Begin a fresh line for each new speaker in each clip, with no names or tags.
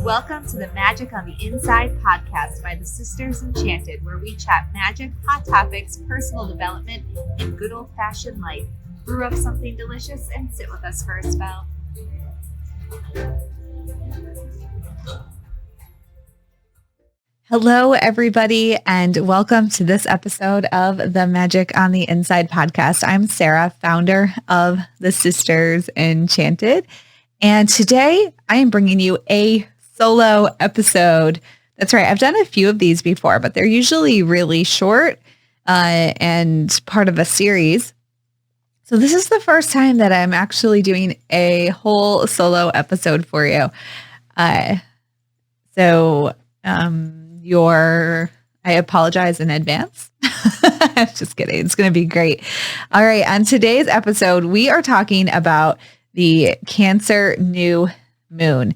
Welcome to the Magic on the Inside podcast by the Sisters Enchanted, where we chat magic, hot topics, personal development, and good old-fashioned life. Brew up something delicious and sit with us for a spell. Hello, everybody, and welcome to this episode of the Magic on the Inside podcast. I'm Sarah, founder of the Sisters Enchanted, and today I am bringing you a solo episode. That's right. I've done a few of these before, but they're usually really short and part of a series. So this is the first time that I'm actually doing a whole solo episode for you. I apologize in advance. Just kidding. It's going to be great. All right. On today's episode, we are talking about the Cancer new moon.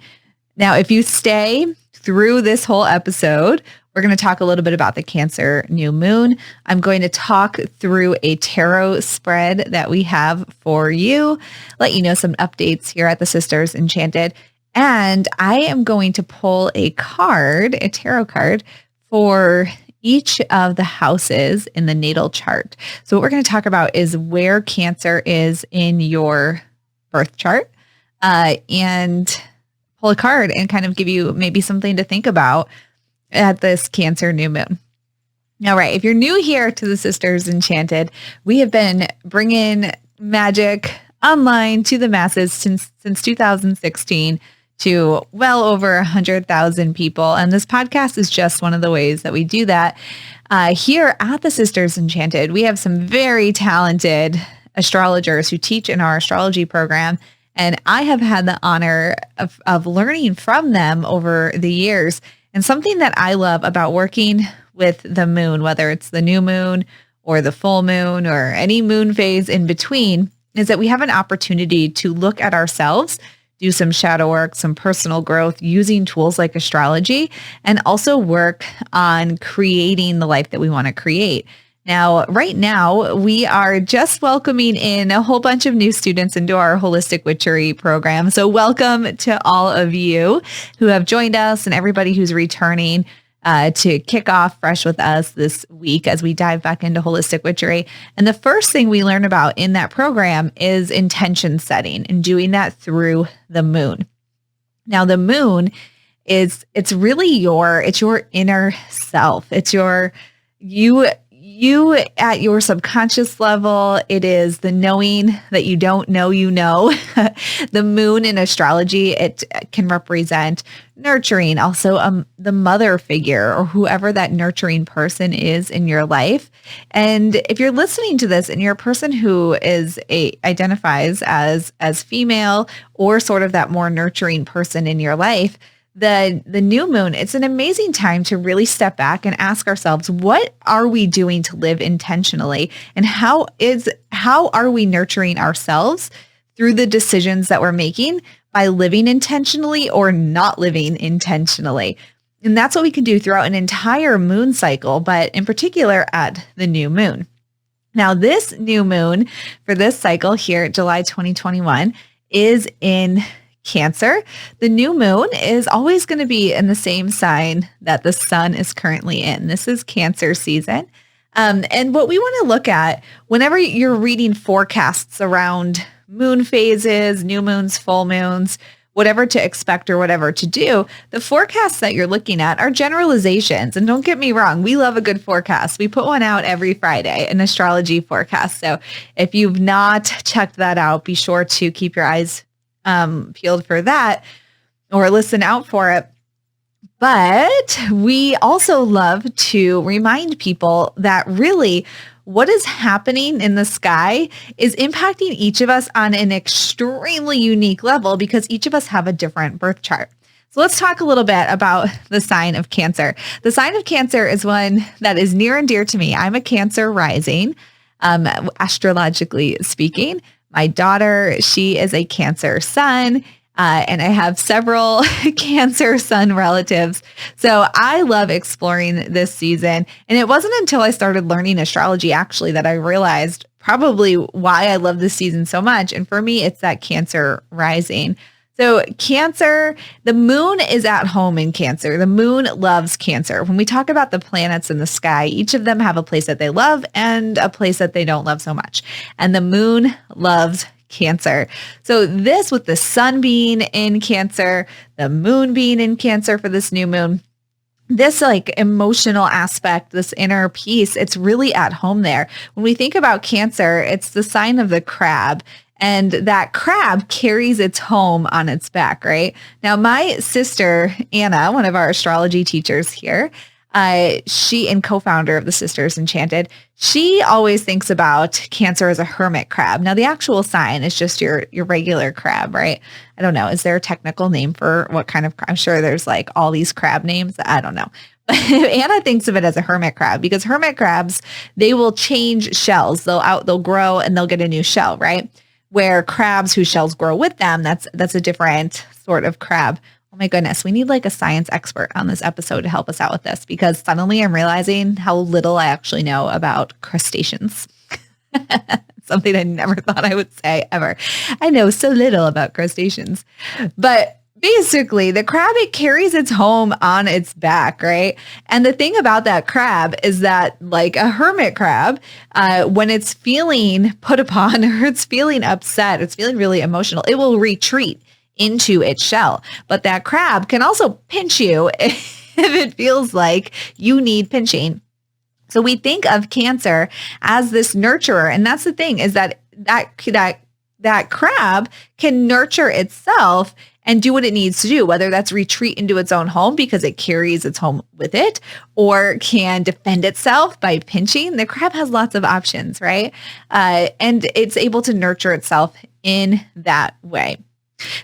Now, if you stay through this whole episode, we're going to talk a little bit about the Cancer new moon. I'm going to talk through a tarot spread that we have for you, let you know some updates here at the Sisters Enchanted. And I am going to pull a tarot card for each of the houses in the natal chart. So what we're going to talk about is where Cancer is in your birth chart, and pull a card and kind of give you maybe something to think about at this Cancer new moon. All right. If you're new here to the Sisters Enchanted, we have been bringing magic online to the masses since 2016 to well over 100,000 people. And this podcast is just one of the ways that we do that. Here at the Sisters Enchanted, we have some very talented astrologers who teach in our astrology program. And I have had the honor of learning from them over the years. And something that I love about working with the moon, whether it's the new moon or the full moon or any moon phase in between, is that we have an opportunity to look at ourselves, do some shadow work, some personal growth using tools like astrology, and also work on creating the life that we want to create. Now, right now, we are just welcoming in a whole bunch of new students into our Holistic Witchery program. So welcome to all of you who have joined us and everybody who's returning to kick off fresh with us this week as we dive back into Holistic Witchery. And the first thing we learn about in that program is intention setting and doing that through the moon. Now, the moon it's really your inner self. It's you at your subconscious level. It is the knowing that you don't know, you know. The moon in astrology, it can represent nurturing, also the mother figure or whoever that nurturing person is in your life. And if you're listening to this and you're a person who identifies as female or sort of that more nurturing person in your life, the new moon, it's an amazing time to really step back and ask ourselves, what are we doing to live intentionally? And how are we nurturing ourselves through the decisions that we're making by living intentionally or not living intentionally? And that's what we can do throughout an entire moon cycle, but in particular at the new moon. Now, this new moon for this cycle here, July 2021, is in Cancer. The new moon is always going to be in the same sign that the sun is currently in. This is Cancer season. And what we want to look at whenever you're reading forecasts around moon phases, new moons, full moons, whatever to expect or whatever to do, the forecasts that you're looking at are generalizations. And don't get me wrong, we love a good forecast. We put one out every Friday, an astrology forecast. So if you've not checked that out, be sure to keep your eyes peeled for that or listen out for it. But we also love to remind people that really what is happening in the sky is impacting each of us on an extremely unique level because each of us have a different birth chart. So let's talk a little bit about the sign of Cancer. The sign of Cancer is one that is near and dear to me. I'm a Cancer rising, astrologically speaking. My daughter, she is a Cancer sun, and I have several Cancer sun relatives. So I love exploring this season. And it wasn't until I started learning astrology, actually, that I realized probably why I love this season so much. And for me, it's that Cancer rising. So Cancer, the moon is at home in Cancer. The moon loves Cancer. When we talk about the planets in the sky, each of them have a place that they love and a place that they don't love so much. And the moon loves Cancer. So this with the sun being in Cancer, the moon being in Cancer for this new moon, this like emotional aspect, this inner peace, it's really at home there. When we think about Cancer, it's the sign of the crab. And that crab carries its home on its back, right? Now, my sister, Anna, one of our astrology teachers here, she and co-founder of the Sisters Enchanted, she always thinks about Cancer as a hermit crab. Now, the actual sign is just your regular crab, right? I don't know. Is there a technical name for what kind of crab? I'm sure there's like all these crab names. I don't know. But Anna thinks of it as a hermit crab because hermit crabs, they will change shells. They'll grow and they'll get a new shell, right? Where crabs whose shells grow with them, that's a different sort of crab. Oh my goodness, we need like a science expert on this episode to help us out with this because suddenly I'm realizing how little I actually know about crustaceans. Something I never thought I would say ever. I know so little about crustaceans. But basically, the crab, it carries its home on its back, right? And the thing about that crab is that, like a hermit crab, when it's feeling put upon or it's feeling upset, it's feeling really emotional, it will retreat into its shell. But that crab can also pinch you if it feels like you need pinching. So we think of Cancer as this nurturer. And that's the thing is that crab can nurture itself and do what it needs to do, whether that's retreat into its own home because it carries its home with it, or can defend itself by pinching. The crab has lots of options, right? And it's able to nurture itself in that way.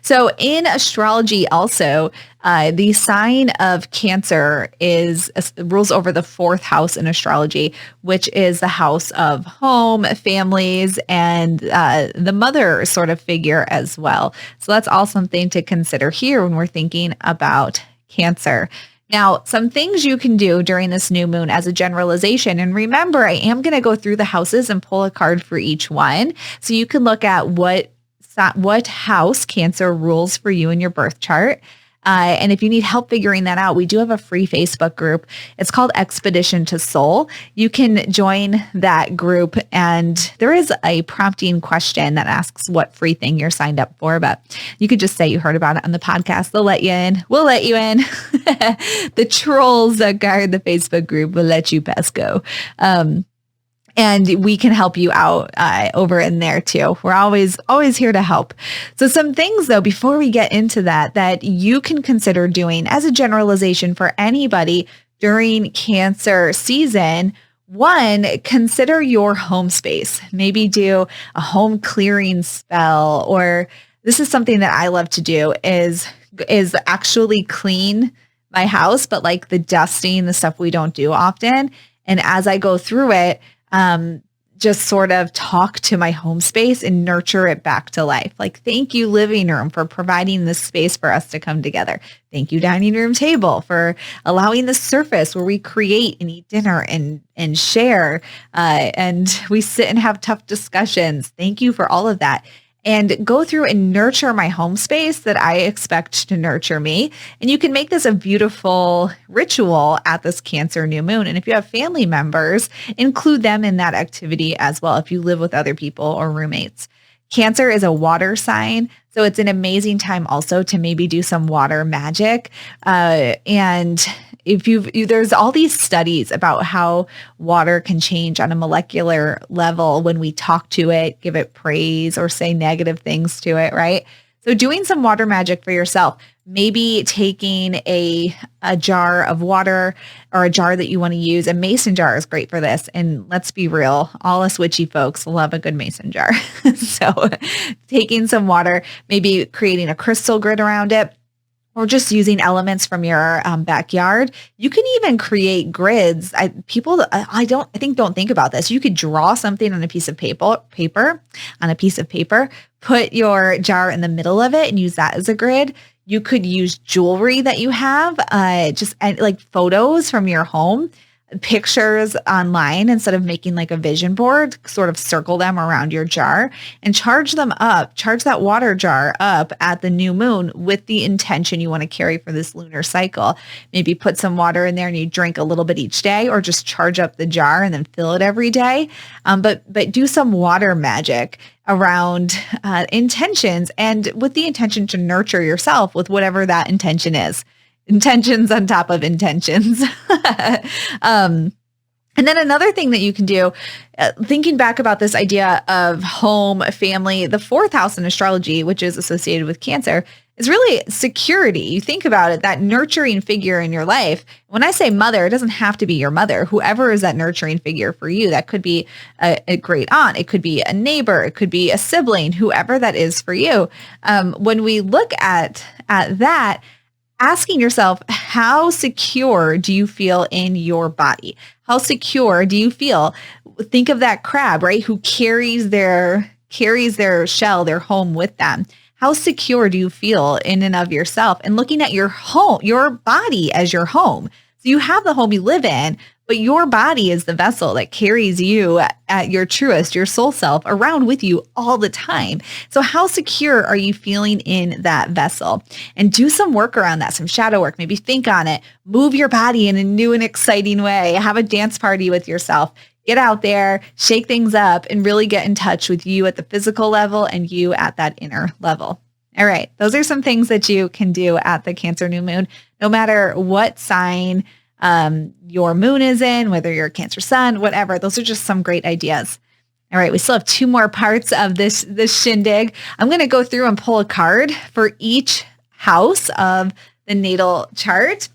So in astrology also, the sign of Cancer rules over the fourth house in astrology, which is the house of home, families, and the mother sort of figure as well. So that's all something to consider here when we're thinking about Cancer. Now, some things you can do during this new moon as a generalization. And remember, I am going to go through the houses and pull a card for each one. So you can look at what house Cancer rules for you in your birth chart. And if you need help figuring that out, we do have a free Facebook group. It's called Expedition to Soul. You can join that group and there is a prompting question that asks what free thing you're signed up for, but you could just say you heard about it on the podcast. They'll let you in. We'll let you in. The trolls that guard the Facebook group will let you pass go. And we can help you out over in there too. We're always here to help. So some things though, before we get into that you can consider doing as a generalization for anybody during Cancer season. One, consider your home space. Maybe do a home clearing spell, or this is something that I love to do is actually clean my house, but like the dusting, the stuff we don't do often. And as I go through it, just sort of talk to my home space and nurture it back to life. Like, thank you, living room, for providing this space for us to come together. Thank you, dining room table, for allowing the surface where we create and eat dinner and share. And we sit and have tough discussions. Thank you for all of that. And go through and nurture my home space that I expect to nurture me. And you can make this a beautiful ritual at this Cancer new moon. And if you have family members, include them in that activity as well if you live with other people or roommates. Cancer is a water sign, so it's an amazing time also to maybe do some water magic. And if there's all these studies about how water can change on a molecular level when we talk to it, give it praise, or say negative things to it, right? So doing some water magic for yourself, maybe taking a jar of water or a jar that you want to use. A mason jar is great for this. And let's be real, all us witchy folks love a good mason jar. So taking some water, maybe creating a crystal grid around it, or just using elements from your backyard. You can even create grids. Don't think about this. You could draw something on a piece of paper, put your jar in the middle of it and use that as a grid. You could use jewelry that you have, like photos from your home. pictures online instead of making like a vision board, sort of circle them around your jar and charge that water jar up at the new moon with the intention you want to carry for this lunar cycle. Maybe put some water in there and you drink a little bit each day, or just charge up the jar and then fill it every day. But do some water magic around intentions, and with the intention to nurture yourself with whatever that intention is. Intentions on top of intentions. And then another thing that you can do, thinking back about this idea of home, family, the fourth house in astrology, which is associated with Cancer, is really security. You think about it, that nurturing figure in your life. When I say mother, it doesn't have to be your mother. Whoever is that nurturing figure for you, that could be a great aunt. It could be a neighbor. It could be a sibling, whoever that is for you. When we look at that, asking yourself, how secure do you feel in your body? How secure do you feel? Think of that crab, right? Who carries their shell, their home with them. How secure do you feel in and of yourself? And looking at your home, your body as your home. So you have the home you live in, but your body is the vessel that carries you at your truest, your soul self, around with you all the time. So how secure are you feeling in that vessel? And do some work around that, some shadow work. Maybe think on it. Move your body in a new and exciting way. Have a dance party with yourself. Get out there, shake things up, and really get in touch with you at the physical level and you at that inner level. All right. Those are some things that you can do at the Cancer new moon, no matter what sign your moon is in, whether you're a Cancer sun, whatever. Those are just some great ideas. All right. We still have 2 more parts of this shindig. I'm going to go through and pull a card for each house of the natal chart.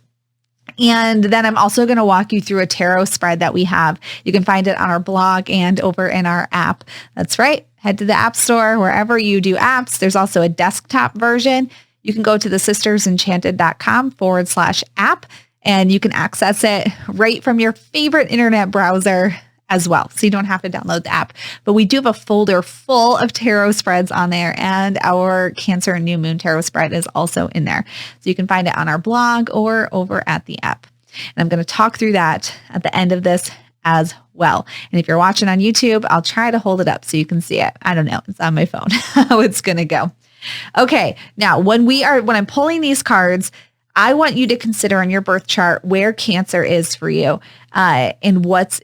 And then I'm also going to walk you through a tarot spread that we have. You can find it on our blog and over in our app. That's right. Head to the App Store, wherever you do apps. There's also a desktop version. You can go to thesistersenchanted.com/app, and you can access it right from your favorite internet browser as well. So you don't have to download the app. But we do have a folder full of tarot spreads on there, and our Cancer and New Moon tarot spread is also in there. So you can find it on our blog or over at the app. And I'm going to talk through that at the end of this as well. And if you're watching on YouTube, I'll try to hold it up so you can see it. I don't know. It's on my phone how it's going to go. Okay. Now, when I'm pulling these cards, I want you to consider on your birth chart where Cancer is for you, and what's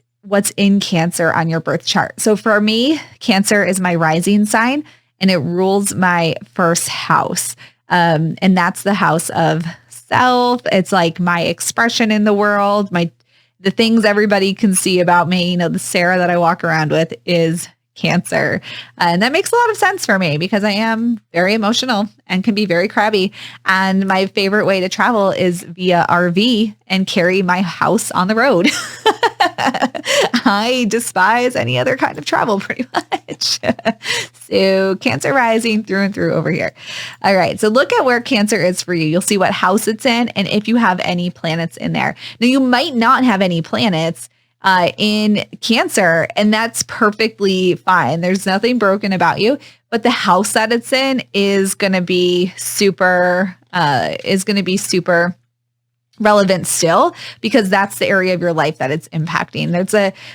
in Cancer on your birth chart. So for me, Cancer is my rising sign, and it rules my first house. And that's the house of self. It's like my expression in the world, the things everybody can see about me. The Sarah that I walk around with is Cancer. And that makes a lot of sense for me because I am very emotional and can be very crabby. And my favorite way to travel is via RV and carry my house on the road. I despise any other kind of travel pretty much. So Cancer rising through and through over here. All right. So look at where Cancer is for you. You'll see what house it's in and if you have any planets in there. Now you might not have any planets in Cancer, and that's perfectly fine. There's nothing broken about you, but the house that it's in is going to be super relevant still, because that's the area of your life that it's impacting. There's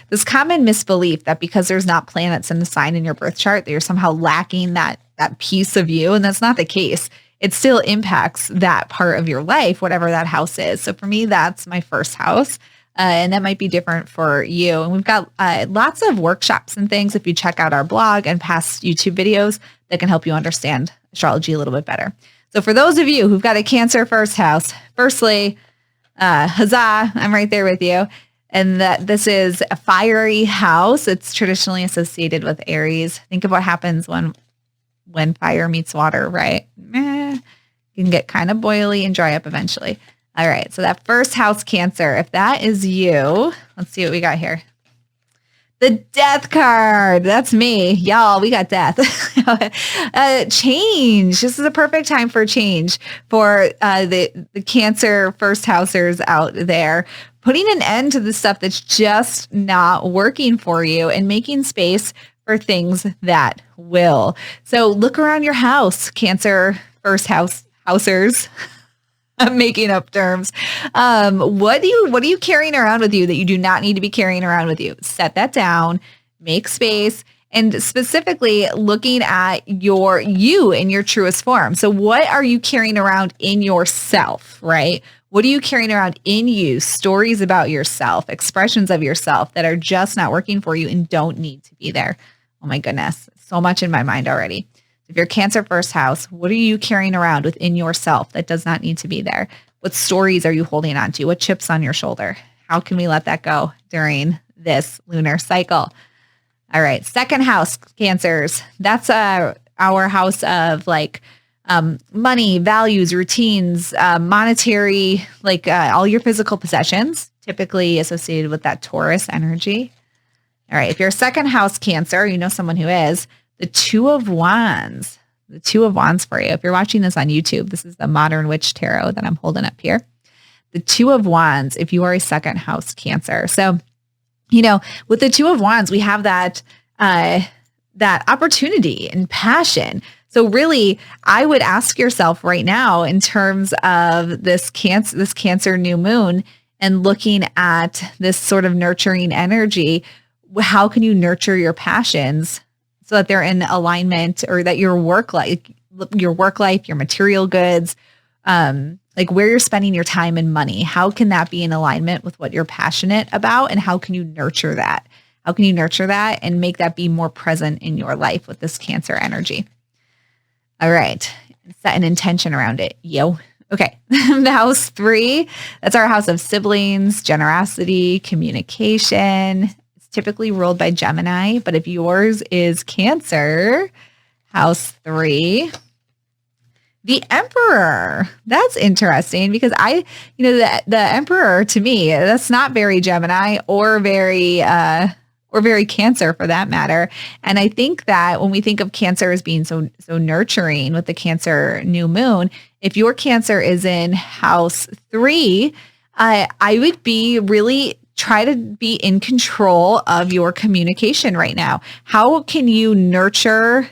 this common misbelief that because there's not planets in the sign in your birth chart, that you're somehow lacking that piece of you. And that's not the case. It still impacts that part of your life, whatever that house is. So for me, that's my first house. And that might be different for you. And we've got lots of workshops and things if you check out our blog and past YouTube videos that can help you understand astrology a little bit better. So for those of you who've got a Cancer first house, firstly, huzzah, I'm right there with you. And that this is a fiery house. It's traditionally associated with Aries. Think of what happens when fire meets water, right? You can get kind of boily and dry up eventually. All right. So that first house Cancer, if that is you, let's see what we got here. The Death card. That's me. Y'all, we got death. Change. This is a perfect time for change for the Cancer first housers out there. Putting an end to the stuff that's just not working for you and making space for things that will. So look around your house, Cancer first housers. I'm making up terms. What are you carrying around with you that you do not need to be carrying around with you? Set that down, make space, and specifically looking at you in your truest form. So what are you carrying around in yourself, right? What are you carrying around in you? Stories about yourself, expressions of yourself that are just not working for you and don't need to be there. Oh my goodness, so much in my mind already. If you're Cancer first house, what are you carrying around within yourself that does not need to be there? What stories are you holding on to? What chips on your shoulder? How can we let that go during this lunar cycle? All right, second house, Cancers. That's our house of like money, values, routines, monetary, like all your physical possessions, typically associated with that Taurus energy. All right, if you're a second house Cancer, you know someone who is, the Two of Wands. The Two of Wands for you. If you're watching this on YouTube, this is the Modern Witch Tarot that I'm holding up here. The Two of Wands, if you are a second house Cancer. So, with the Two of Wands, we have that opportunity and passion. So really, I would ask yourself right now in terms of this Cancer new moon and looking at this sort of nurturing energy, how can you nurture your passions so that they're in alignment, or that your work life, your material goods, like where you're spending your time and money, how can that be in alignment with what you're passionate about? And how can you nurture that? How can you nurture that and make that be more present in your life with this Cancer energy? All right. Set an intention around it. Yo. Okay. The house 3, that's our house of siblings, generosity, communication. It's typically ruled by Gemini, but if yours is Cancer, house 3, the Emperor. That's interesting because the Emperor to me, that's not very Gemini or very Cancer for that matter. And I think that when we think of Cancer as being so nurturing with the Cancer new moon, if your Cancer is in house 3, I would be really try to be in control of your communication right now. How can you nurture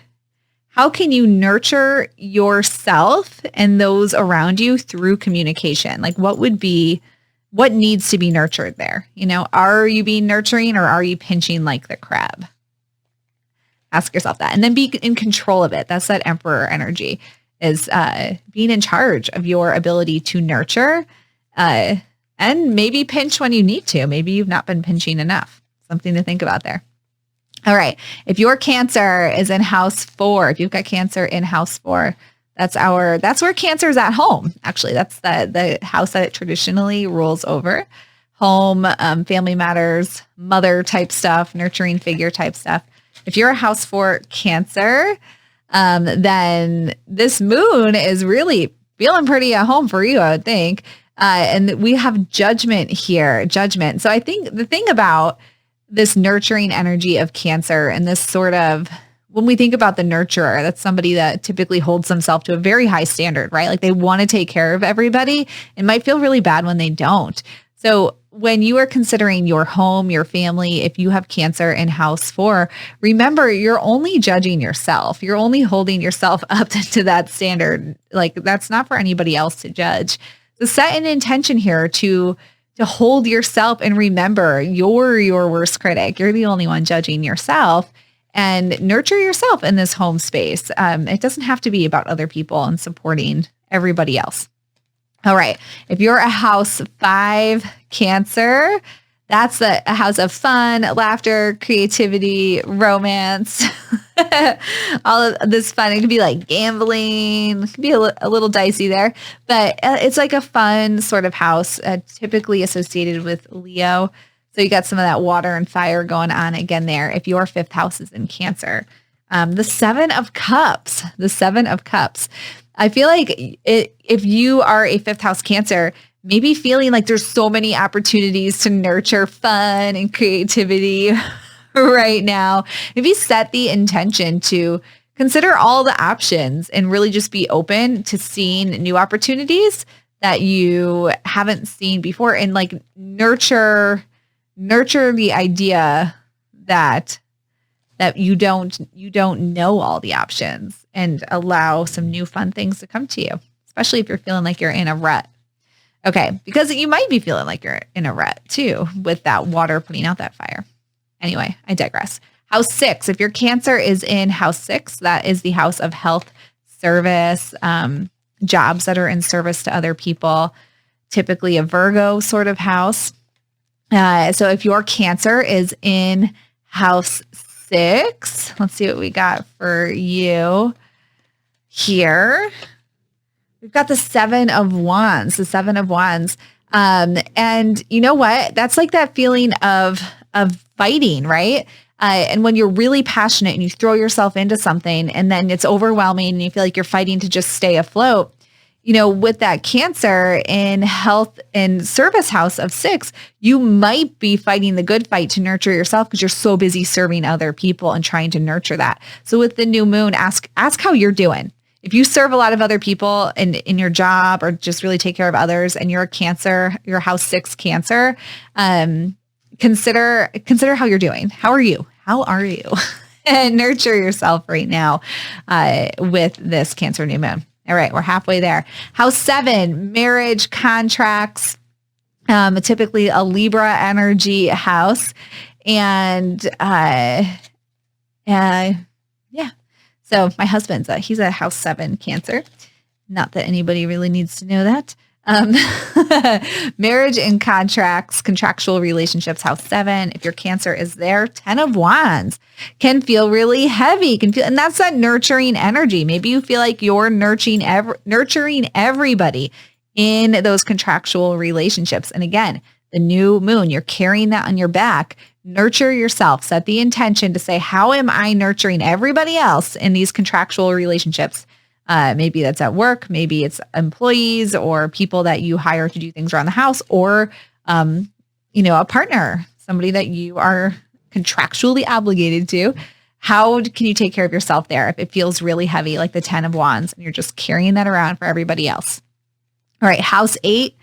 yourself and those around you through communication? Like what needs to be nurtured there? Are you being nurturing or are you pinching like the crab? Ask yourself that and then be in control of it. That's that Emperor energy, is being in charge of your ability to nurture and maybe pinch when you need to. Maybe you've not been pinching enough. Something to think about there. All right. If your Cancer is in house 4, if you've got Cancer in house 4, that's where Cancer is at home. Actually, that's the house that it traditionally rules over. Home, family matters, mother type stuff, nurturing figure type stuff. If you're a house 4 Cancer, then this moon is really feeling pretty at home for you, I would think. And we have judgment here, judgment. So I think the thing about this nurturing energy of Cancer and this sort of, when we think about the nurturer, that's somebody that typically holds themselves to a very high standard, right? Like they want to take care of everybody. It might feel really bad when they don't. So when you are considering your home, your family, if you have Cancer in house 4, remember you're only judging yourself. You're only holding yourself up to that standard. Like that's not for anybody else to judge. So set an intention here to hold yourself and remember you're your worst critic. You're the only one judging yourself, and nurture yourself in this home space. It doesn't have to be about other people and supporting everybody else. All right. If you're a house 5 Cancer, that's a house of fun, laughter, creativity, romance, all of this fun. It could be like gambling, it could be a little dicey there, but it's like a fun sort of house, typically associated with Leo. So you got some of that water and fire going on again there. If your 5th house is in Cancer, the 7 of Cups, I feel like if you are a 5th house Cancer, maybe feeling like there's so many opportunities to nurture fun and creativity right now. Maybe set the intention to consider all the options and really just be open to seeing new opportunities that you haven't seen before, and like nurture the idea that you don't know all the options, and allow some new fun things to come to you, especially if you're feeling like you're in a rut Okay, because you might be feeling like you're in a rut too with that water putting out that fire. Anyway, I digress. House 6, if your Cancer is in house 6, that is the house of health, service, jobs that are in service to other people, typically a Virgo sort of house. So if your Cancer is in house 6, let's see what we got for you here. We've got the 7 of Wands, the 7 of Wands. And you know what? That's like that feeling of fighting, right? And when you're really passionate and you throw yourself into something and then it's overwhelming and you feel like you're fighting to just stay afloat, you know, with that Cancer in health and service house of 6, you might be fighting the good fight to nurture yourself because you're so busy serving other people and trying to nurture that. So with the new moon, ask how you're doing. If you serve a lot of other people in your job or just really take care of others and you're a Cancer, you're house 6 Cancer, consider how you're doing. How are you? How are you? And nurture yourself right now with this Cancer new moon. All right, we're halfway there. House 7, marriage, contracts, typically a Libra energy house. And yeah. So my husband's he's a house 7 Cancer. Not that anybody really needs to know that. Marriage and contracts, contractual relationships, house 7. If your Cancer is there, 10 of Wands can feel really heavy, and that's that nurturing energy. Maybe you feel like you're nurturing everybody in those contractual relationships. And again, the new moon, you're carrying that on your back. Nurture yourself. Set the intention to say, how am I nurturing everybody else in these contractual relationships? Maybe that's at work. Maybe it's employees or people that you hire to do things around the house, or, a partner, somebody that you are contractually obligated to. How can you take care of yourself there if it feels really heavy, like the 10 of Wands, and you're just carrying that around for everybody else? All right, house 8,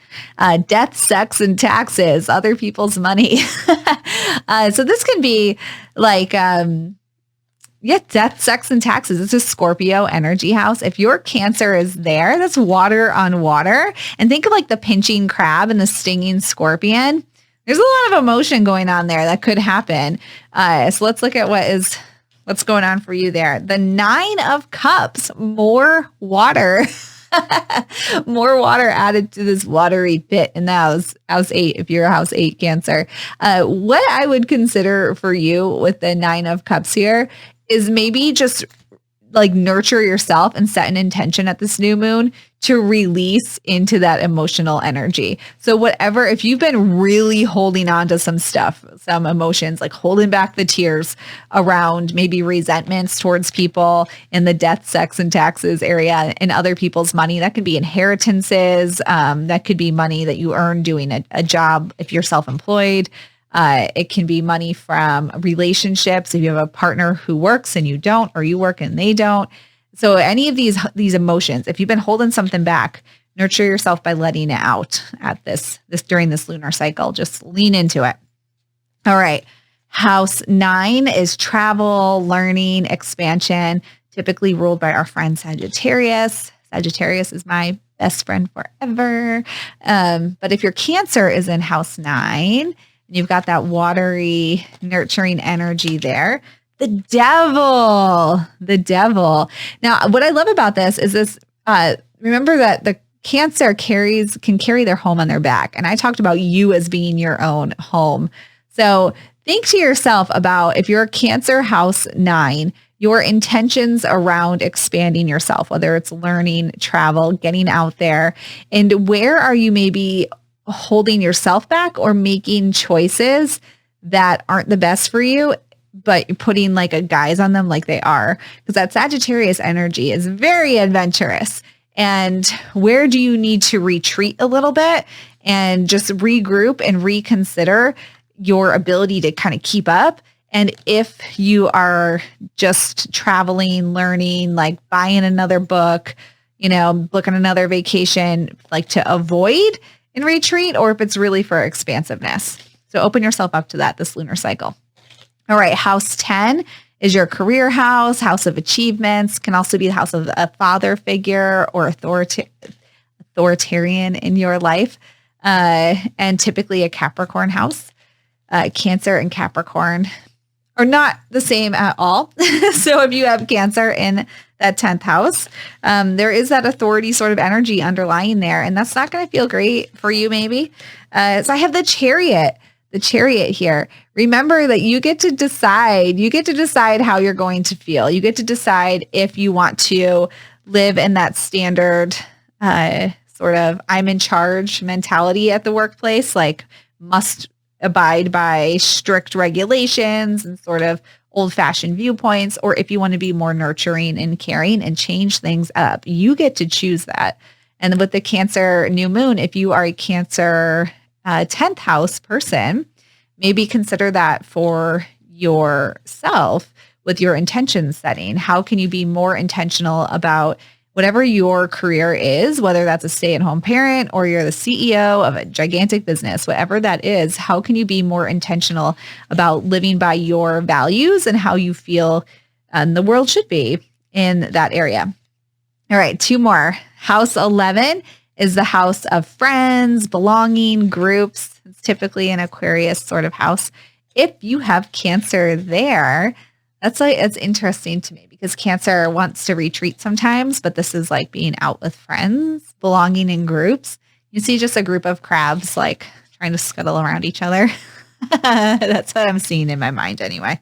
death, sex, and taxes, other people's money. So this can be like, death, sex, and taxes. It's a Scorpio energy house. If your Cancer is there, that's water on water. And think of like the pinching crab and the stinging scorpion. There's a lot of emotion going on there that could happen. So let's look at what's going on for you there. The 9 of Cups, more water. More water added to this watery pit in the house 8, if you're a house 8 Cancer. What I would consider for you with the 9 of Cups here is maybe just like nurture yourself and set an intention at this new moon to release into that emotional energy. So if you've been really holding on to some stuff, some emotions, like holding back the tears around maybe resentments towards people in the death, sex, and taxes area and other people's money, that could be inheritances. That could be money that you earn doing a job if you're self-employed. It can be money from relationships. If you have a partner who works and you don't, or you work and they don't. So any of these emotions, if you've been holding something back, nurture yourself by letting it out at this during this lunar cycle. Just lean into it. All right. House 9 is travel, learning, expansion, typically ruled by our friend Sagittarius. Sagittarius is my best friend forever. But if your Cancer is in house 9, you've got that watery, nurturing energy there. The devil. Now, what I love about this is this, remember that the Cancer can carry their home on their back. And I talked about you as being your own home. So think to yourself about, if you're a Cancer house 9, your intentions around expanding yourself, whether it's learning, travel, getting out there, and where are you maybe holding yourself back or making choices that aren't the best for you, but you're putting like a guise on them like they are, because that Sagittarius energy is very adventurous. And where do you need to retreat a little bit and just regroup and reconsider your ability to kind of keep up? And if you are just traveling, learning, like buying another book, booking another vacation, like to avoid and retreat, or if it's really for expansiveness. So open yourself up to that this lunar cycle. All right. House 10 is your career house of achievements, can also be the house of a father figure or authority authoritarian in your life, and typically a Capricorn house. Cancer and Capricorn are not the same at all. So if you have Cancer in that 10th house, there is that authority sort of energy underlying there. And that's not going to feel great for you, maybe. So I have the Chariot here. Remember that you get to decide how you're going to feel. You get to decide if you want to live in that standard sort of I'm in charge mentality at the workplace, like must abide by strict regulations and sort of old-fashioned viewpoints, or if you want to be more nurturing and caring and change things up. You get to choose that. And with the Cancer new moon, if you are a Cancer 10th house person, maybe consider that for yourself with your intention setting. How can you be more intentional about whatever your career is, whether that's a stay-at-home parent or you're the CEO of a gigantic business, whatever that is, how can you be more intentional about living by your values and how you feel the world should be in that area? All right, 2 more. House 11 is the house of friends, belonging, groups. It's typically an Aquarius sort of house. If you have Cancer there, it's interesting to me because Cancer wants to retreat sometimes, but this is like being out with friends, belonging in groups. You see just a group of crabs like trying to scuttle around each other. That's what I'm seeing in my mind anyway.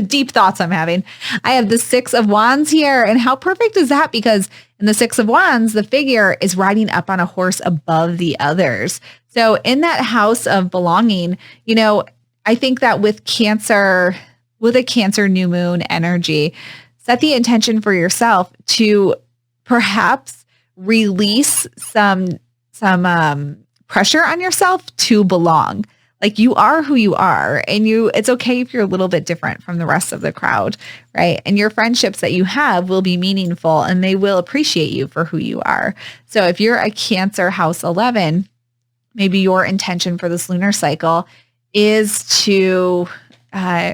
Deep thoughts I'm having. I have the 6 of Wands here. And how perfect is that? Because in the 6 of Wands, the figure is riding up on a horse above the others. So in that house of belonging, I think that with a Cancer new moon energy, set the intention for yourself to perhaps release some pressure on yourself to belong. Like you are who you are, and it's okay if you're a little bit different from the rest of the crowd, right? And your friendships that you have will be meaningful and they will appreciate you for who you are. So if you're a Cancer house 11, maybe your intention for this lunar cycle is to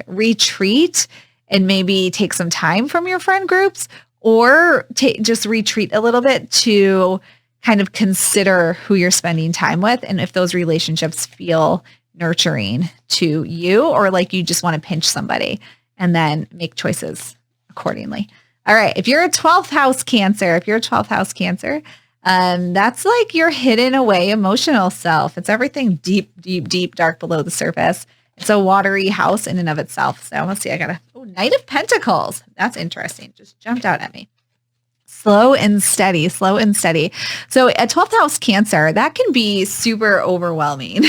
retreat and maybe take some time from your friend groups, or just retreat a little bit to kind of consider who you're spending time with and if those relationships feel nurturing to you, or like you just want to pinch somebody, and then make choices accordingly. All right. If you're a 12th house Cancer, that's like your hidden away emotional self. It's everything deep, deep, deep, dark below the surface. It's a watery house in and of itself. So let's see. Knight of Pentacles. That's interesting. Just jumped out at me. Slow and steady. So a 12th house Cancer, that can be super overwhelming.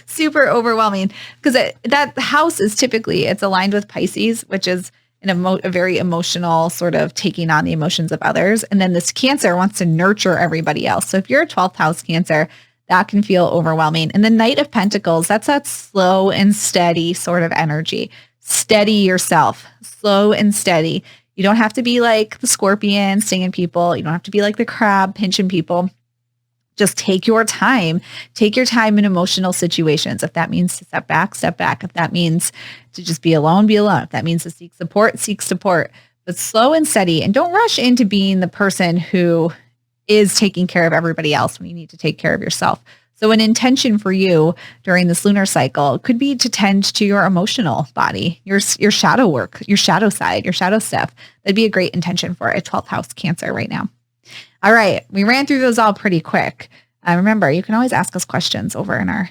Super overwhelming because that house is typically, it's aligned with Pisces, which is a very emotional sort of taking on the emotions of others. And then this Cancer wants to nurture everybody else. So if you're a 12th house Cancer, that can feel overwhelming. And the Knight of Pentacles, that's that slow and steady sort of energy. Steady yourself, slow and steady. You don't have to be like the scorpion stinging people. You don't have to be like the crab pinching people. Just take your time. Take your time in emotional situations. If that means to step back, step back. If that means to just be alone, be alone. If that means to seek support. But slow and steady. And don't rush into being the person who is taking care of everybody else when you need to take care of yourself. So an intention for you during this lunar cycle could be to tend to your emotional body, your shadow work, your shadow side, your shadow stuff. That'd be a great intention for a 12th house Cancer right now. All right. We ran through those all pretty quick. Remember, you can always ask us questions over in our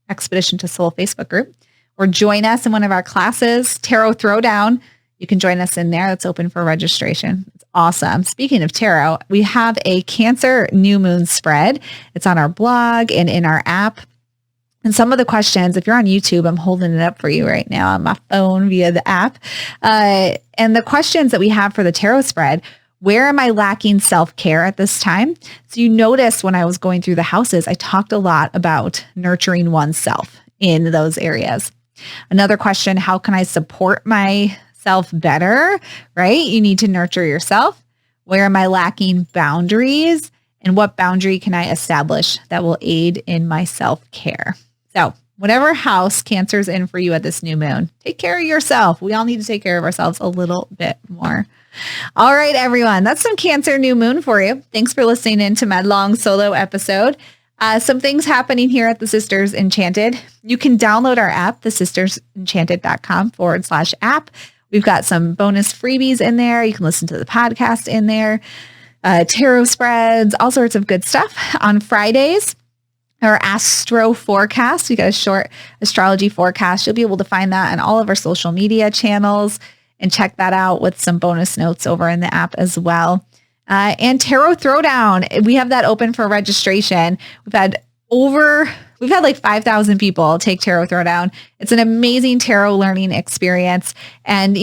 Expedition to Soul Facebook group, or join us in one of our classes, Tarot Throwdown. You can join us in there. That's open for registration. It's awesome. Speaking of tarot, we have a Cancer new moon spread. It's on our blog and in our app. And some of the questions, if you're on YouTube, I'm holding it up for you right now on my phone via the app. And the questions that we have for the tarot spread: where am I lacking self-care at this time? So you notice when I was going through the houses, I talked a lot about nurturing oneself in those areas. Another question: how can I support myself better, right? You need to nurture yourself. Where am I lacking boundaries? And what boundary can I establish that will aid in my self-care? So whatever house Cancer's in for you at this new moon. Take care of yourself. We all need to take care of ourselves a little bit more. All right, everyone. That's some Cancer new moon for you. Thanks for listening in to my long solo episode. Some things happening here at the Sisters Enchanted. You can download our app, thesistersenchanted.com/app. We've got some bonus freebies in there. You can listen to the podcast in there, tarot spreads, all sorts of good stuff. On Fridays, our astro forecast, we got a short astrology forecast. You'll be able to find that on all of our social media channels and check that out with some bonus notes over in the app as well. And Tarot Throwdown, we have that open for registration. We've had like 5,000 people take Tarot Throwdown. It's an amazing tarot learning experience. And,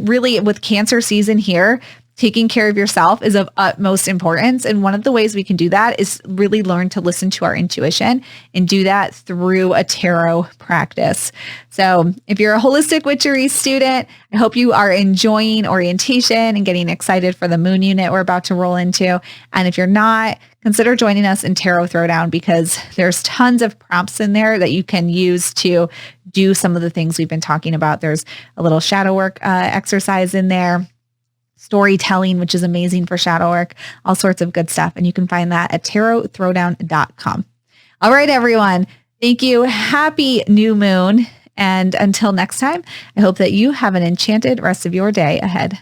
really with Cancer season here, taking care of yourself is of utmost importance. And one of the ways we can do that is really learn to listen to our intuition and do that through a tarot practice. So if you're a holistic witchery student, I hope you are enjoying orientation and getting excited for the moon unit we're about to roll into. And if you're not, consider joining us in Tarot Throwdown, because there's tons of prompts in there that you can use to do some of the things we've been talking about. There's a little shadow work exercise in there, storytelling, which is amazing for shadow work, all sorts of good stuff. And you can find that at tarotthrowdown.com. All right, everyone. Thank you. Happy new moon. And until next time, I hope that you have an enchanted rest of your day ahead.